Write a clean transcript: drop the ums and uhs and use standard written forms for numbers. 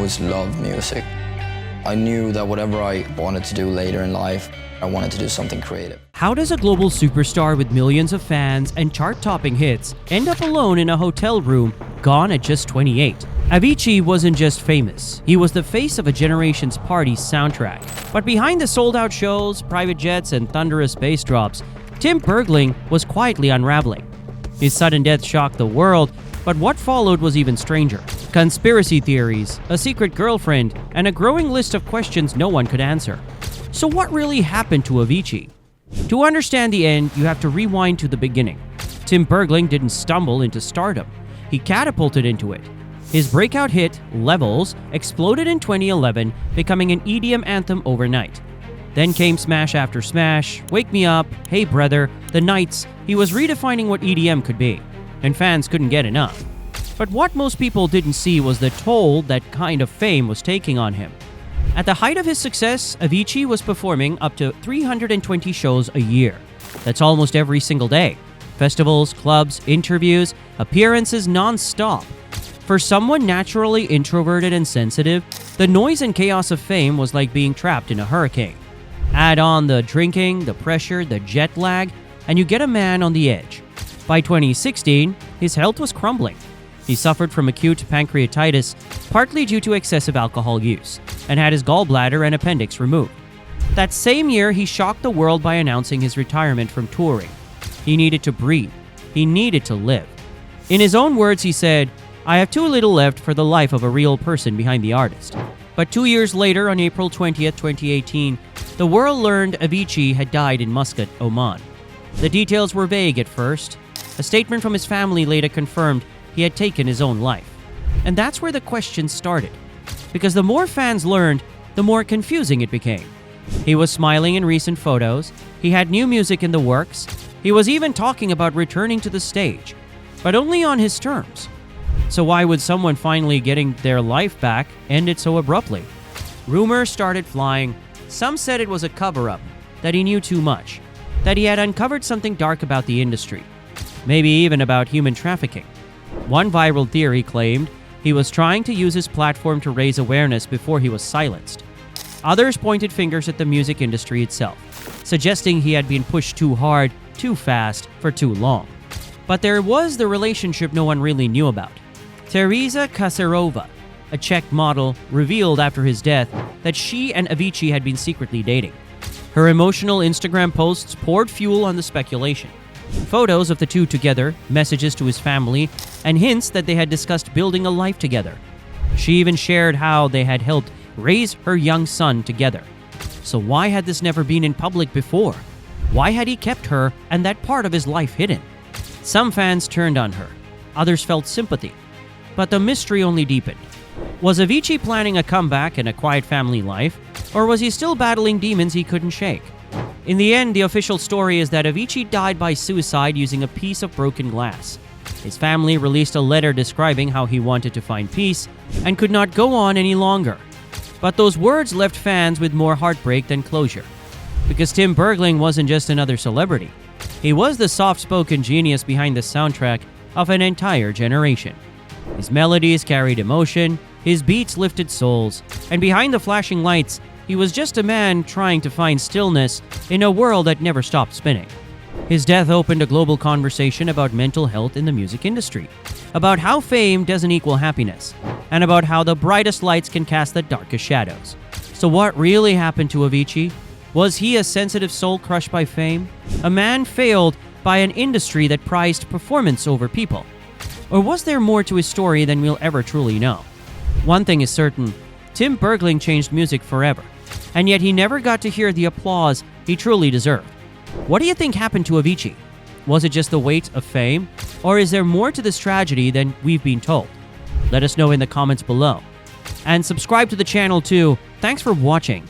always loved music. I knew that whatever I wanted to do later in life, I wanted to do something creative. How does a global superstar with millions of fans and chart-topping hits end up alone in a hotel room, gone at just 28? Avicii wasn't just famous, he was the face of a generation's party soundtrack. But behind the sold-out shows, private jets, and thunderous bass drops, Tim Bergling was quietly unraveling. His sudden death shocked the world, but what followed was even stranger. Conspiracy theories, a secret girlfriend, and a growing list of questions no one could answer. So what really happened to Avicii? To understand the end, you have to rewind to the beginning. Tim Bergling didn't stumble into stardom. He catapulted into it. His breakout hit, Levels, exploded in 2011, becoming an EDM anthem overnight. Then came smash after smash, Wake Me Up, Hey Brother, The Nights. He was redefining what EDM could be, and fans couldn't get enough. But what most people didn't see was the toll that kind of fame was taking on him. At the height of his success, Avicii was performing up to 320 shows a year. That's almost every single day. Festivals, clubs, interviews, appearances non-stop. For someone naturally introverted and sensitive, the noise and chaos of fame was like being trapped in a hurricane. Add on the drinking, the pressure, the jet lag, and you get a man on the edge. By 2016, his health was crumbling. He suffered from acute pancreatitis, partly due to excessive alcohol use, and had his gallbladder and appendix removed. That same year, he shocked the world by announcing his retirement from touring. He needed to breathe. He needed to live. In his own words, he said, "I have too little left for the life of a real person behind the artist." But 2 years later, on April 20th, 2018, the world learned Avicii had died in Muscat, Oman. The details were vague at first. A statement from his family later confirmed he had taken his own life. And that's where the questions started. Because the more fans learned, the more confusing it became. He was smiling in recent photos. He had new music in the works. He was even talking about returning to the stage, but only on his terms. So why would someone finally getting their life back end it so abruptly? Rumors started flying. Some said it was a cover-up, that he knew too much, that he had uncovered something dark about the industry, maybe even about human trafficking. One viral theory claimed he was trying to use his platform to raise awareness before he was silenced. Others pointed fingers at the music industry itself, suggesting he had been pushed too hard, too fast, for too long. But there was the relationship no one really knew about. Teresa Kasarova, a Czech model, revealed after his death that she and Avicii had been secretly dating. Her emotional Instagram posts poured fuel on the speculation. Photos of the two together, messages to his family, and hints that they had discussed building a life together. She even shared how they had helped raise her young son together. So why had this never been in public before? Why had he kept her and that part of his life hidden? Some fans turned on her. Others felt sympathy. But the mystery only deepened. Was Avicii planning a comeback and a quiet family life? Or was he still battling demons he couldn't shake? In the end, the official story is that Avicii died by suicide using a piece of broken glass. His family released a letter describing how he wanted to find peace and could not go on any longer. But those words left fans with more heartbreak than closure. Because Tim Bergling wasn't just another celebrity. He was the soft-spoken genius behind the soundtrack of an entire generation. His melodies carried emotion, his beats lifted souls, and behind the flashing lights, he was just a man trying to find stillness in a world that never stopped spinning. His death opened a global conversation about mental health in the music industry, about how fame doesn't equal happiness, and about how the brightest lights can cast the darkest shadows. So what really happened to Avicii? Was he a sensitive soul crushed by fame? A man failed by an industry that prized performance over people? Or was there more to his story than we'll ever truly know? One thing is certain, Tim Bergling changed music forever, and yet he never got to hear the applause he truly deserved. What do you think happened to Avicii? Was it just the weight of fame? Or is there more to this tragedy than we've been told? Let us know in the comments below. And subscribe to the channel too. Thanks for watching.